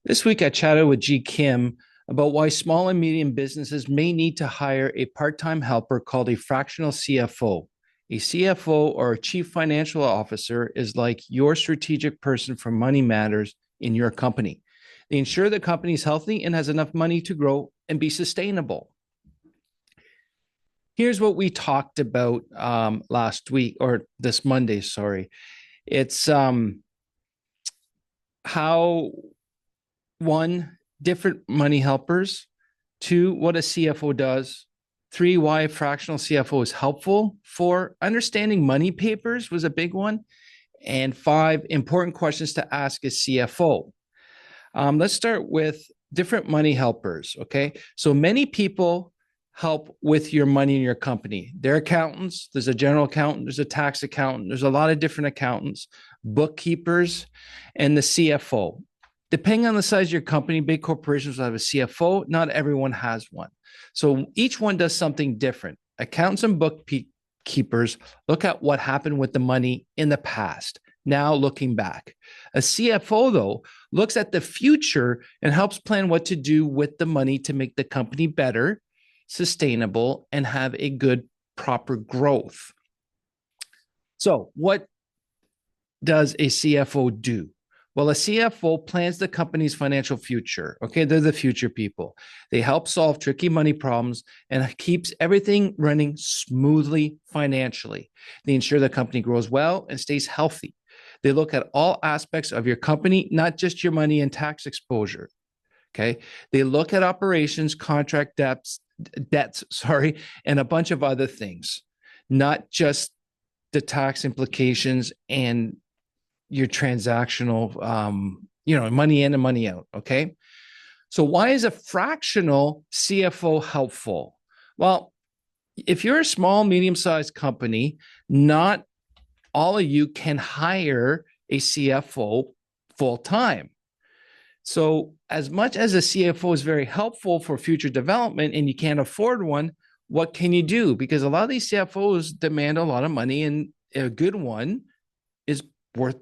This week, I chatted with G. Kim about why small and medium businesses may need to hire a part time helper called a fractional CFO. A CFO, or a chief financial officer, is like your strategic person for money matters in your company. They ensure the company is healthy and has enough money to grow and be sustainable. Here's what we talked about last week, or this Monday, sorry. It's how one, different money helpers; two, what a CFO does; three, why a fractional CFO is helpful; four, understanding money papers was a big one; and five, important questions to ask a CFO. Let's start with different money helpers. Okay. So many people help with your money in your company. They're accountants. There's a general accountant, there's a tax accountant, there's a lot of different accountants, bookkeepers, and the CFO. Depending on the size of your company, big corporations will have a CFO. Not everyone has one. So each one does something different. Accountants and bookkeepers look at what happened with the money in the past, now looking back. A CFO, though, looks at the future and helps plan what to do with the money to make the company better, sustainable, and have a good, proper growth. So, what does a CFO do? Well, a CFO plans the company's financial future. Okay, they're the future people. They help solve tricky money problems and keeps everything running smoothly financially. They ensure the company grows well and stays healthy. They look at all aspects of your company, not just your money and tax exposure. Okay, they look at operations, contract debts, sorry, and a bunch of other things, not just the tax implications and your transactional, money in and money out. Okay. So why is a fractional CFO helpful? Well, if you're a small, medium-sized company, not all of you can hire a CFO full time. So as much as a CFO is very helpful for future development and you can't afford one, what can you do? Because a lot of these CFOs demand a lot of money, and a good one is worth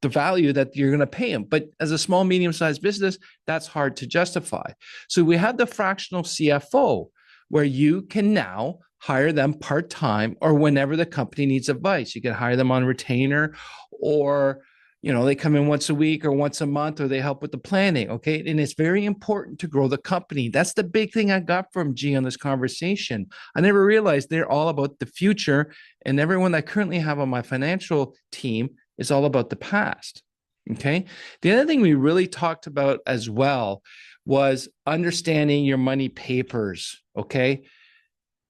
the value that you're going to pay them. But as a small, medium-sized business, that's hard to justify. So we have the fractional CFO, where you can now hire them part-time or whenever the company needs advice. You can hire them on retainer, or they come in once a week or once a month, or they help with the planning. Okay. And it's very important to grow the company. That's the big thing I got from G on this conversation. I never realized they're all about the future, and everyone I currently have on my financial team is all about the past. Okay. The other thing we really talked about as well was understanding your money papers. Okay.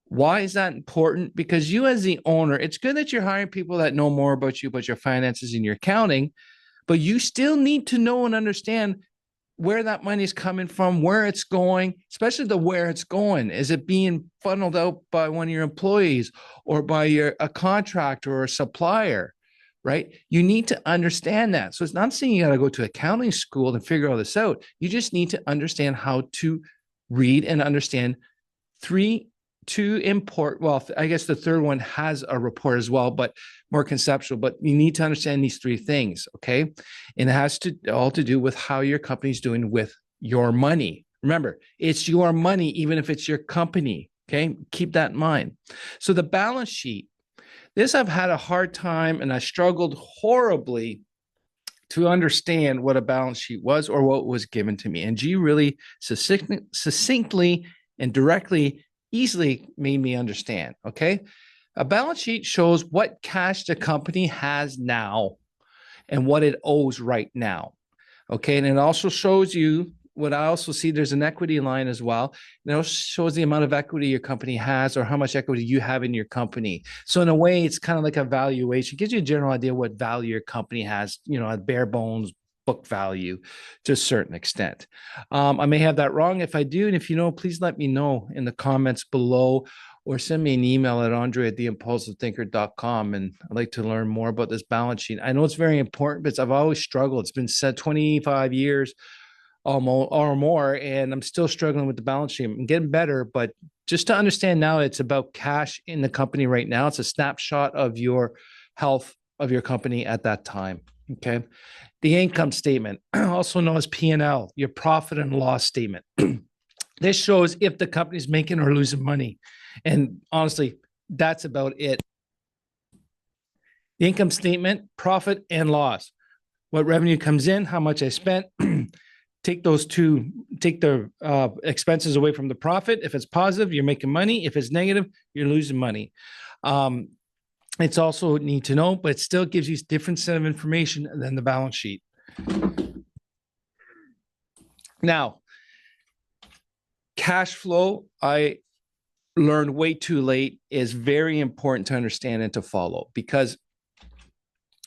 Why is that important? Because you, as the owner, it's good that you're hiring people that know more about you, about your finances and your accounting, but you still need to know and understand where that money is coming from, where it's going, especially the where it's going. Is it being funneled out by one of your employees or by a contractor or a supplier? Right? You need to understand that. So it's not saying you got to go to accounting school and figure all this out. You just need to understand how to read and understand two import. Well, I guess the third one has a report as well, but more conceptual. But you need to understand these three things, okay? And it has to all to do with how your company's doing with your money. Remember, it's your money, even if it's your company. Okay, keep that in mind. So the balance sheet. This I've had a hard time, and I struggled horribly to understand what a balance sheet was or what was given to me. And G really succinctly and directly, easily made me understand. Okay. A balance sheet shows what cash the company has now and what it owes right now. Okay. And it also shows you what I also see, there's an equity line as well. And it also shows the amount of equity your company has or how much equity you have in your company. So in a way, it's kind of like a valuation. It gives you a general idea what value your company has, a bare bones book value to a certain extent. I may have that wrong. If I do, and if you know, please let me know in the comments below, or send me an email at andre@theimpulsivethinker.com. And I'd like to learn more about this balance sheet. I know it's very important, but I've always struggled. It's been said 25 years or more, and I'm still struggling with the balance sheet. I'm getting better, but just to understand now, it's about cash in the company right now. It's a snapshot of your health of your company at that time. Okay. The income statement, also known as P&L, your profit and loss statement. This shows if the company's making or losing money. And honestly, that's about it. The income statement, profit and loss. What revenue comes in, how much I spent. Take the expenses away from the profit. If it's positive, you're making money. If it's negative, you're losing money. It's also need to know, but it still gives you a different set of information than the balance sheet. Now, cash flow, I learned way too late, is very important to understand and to follow, because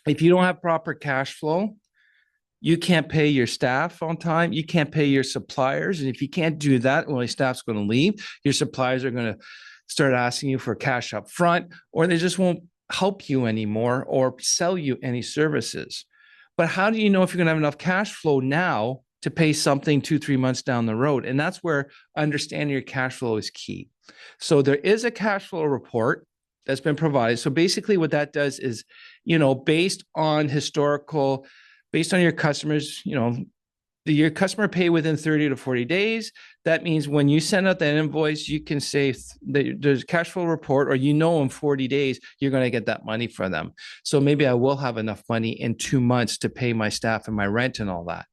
if you don't have proper cash flow, you can't pay your staff on time. You can't pay your suppliers. And if you can't do that, well, your staff's going to leave. Your suppliers are going to start asking you for cash up front, or they just won't help you anymore or sell you any services. But how do you know if you're going to have enough cash flow now to pay something 2-3 months down the road? And that's where understanding your cash flow is key. So there is a cash flow report that's been provided. So basically what that does is, based on your customers, your customer pay within 30 to 40 days. That means when you send out that invoice, you can say there's a cash flow report, or in 40 days, you're going to get that money for them. So maybe I will have enough money in 2 months to pay my staff and my rent and all that.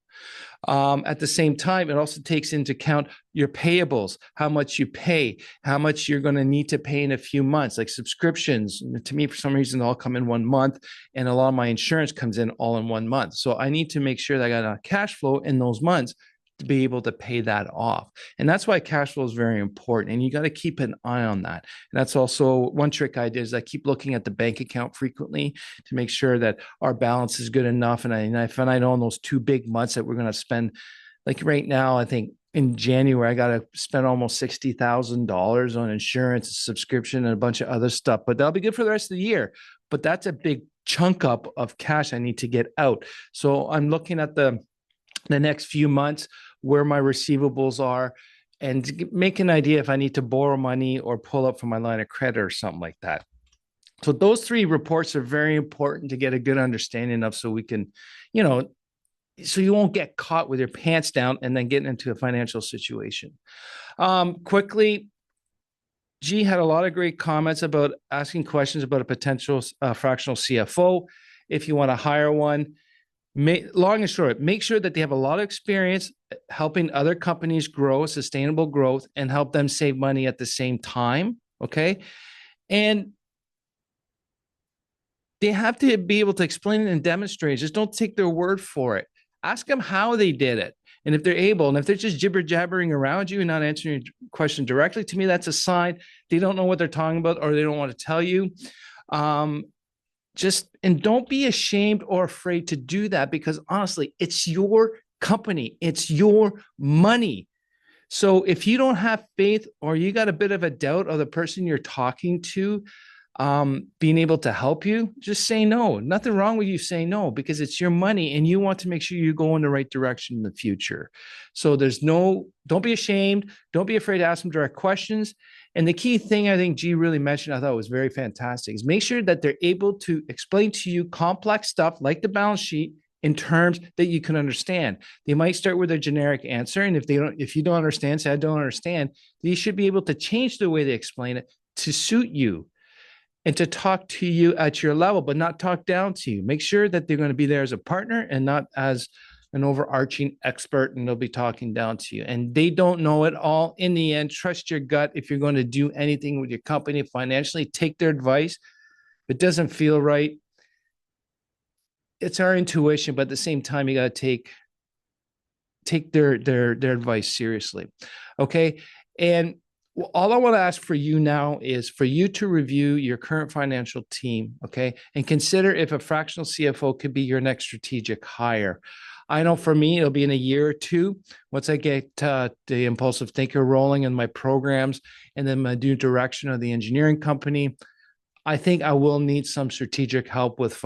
At the same time, it also takes into account your payables, how much you pay, how much you're going to need to pay in a few months, like subscriptions. To me, for some reason, they all come in 1 month, and a lot of my insurance comes in all in 1 month. So I need to make sure that I got enough cash flow in those months to be able to pay that off. And that's why cash flow is very important. And you got to keep an eye on that. And that's also one trick I did, is I keep looking at the bank account frequently to make sure that our balance is good enough. And I know in those 2 big months that we're going to spend, like right now, I think in January, I got to spend almost $60,000 on insurance, subscription, and a bunch of other stuff, but that'll be good for the rest of the year. But that's a big chunk up of cash I need to get out. So I'm looking at the next few months, where my receivables are, and to make an idea if I need to borrow money or pull up from my line of credit or something like that. So those 3 reports are very important to get a good understanding of, so we can, so you won't get caught with your pants down and then getting into a financial situation. Quickly, G had a lot of great comments about asking questions about a potential fractional CFO. If you want to hire one, long and short, make sure that they have a lot of experience helping other companies grow sustainable growth and help them save money at the same time. Okay. And they have to be able to explain it and demonstrate. Just don't take their word for it. Ask them how they did it. And if they're able, and if they're just jibber jabbering around you and not answering your question directly, to me, that's a sign they don't know what they're talking about, or they don't want to tell you. And don't be ashamed or afraid to do that, because honestly, it's your company. It's your money. So if you don't have faith, or you got a bit of a doubt of the person you're talking to being able to help you, just say no. Nothing wrong with you saying no, because it's your money and you want to make sure you go in the right direction in the future. So don't be ashamed. Don't be afraid to ask them direct questions. And the key thing I think G really mentioned, I thought was very fantastic, is make sure that they're able to explain to you complex stuff like the balance sheet in terms that you can understand. They might start with a generic answer. And if you don't understand, say, I don't understand, you should be able to change the way they explain it to suit you and to talk to you at your level, but not talk down to you. Make sure that they're going to be there as a partner and not as an overarching expert, and they'll be talking down to you. And they don't know it all. In the end, trust your gut. If you're going to do anything with your company financially, take their advice. If it doesn't feel right, it's our intuition, but at the same time, you got to take their advice seriously. Okay. And all I want to ask for you now is for you to review your current financial team, okay, and consider if a fractional CFO could be your next strategic hire. I know for me, it'll be in a year or 2, once I get the Impulsive Thinker rolling in my programs and then my new direction of the engineering company. I think I will need some strategic help with a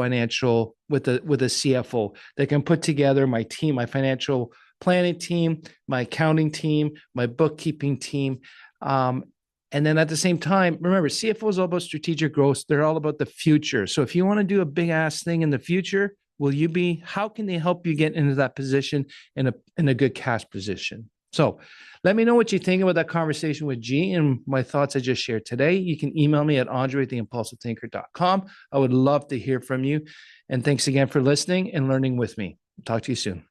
CFO that can put together my team, my financial planning team, my accounting team, my bookkeeping team. And then at the same time, remember, CFO is all about strategic growth. They're all about the future. So if you want to do a big ass thing in the future, will you be? How can they help you get into that position in a good cash position? So let me know what you think about that conversation with G and my thoughts I just shared today. You can email me at andre@theimpulsivethinker.com. I would love to hear from you. And thanks again for listening and learning with me. Talk to you soon.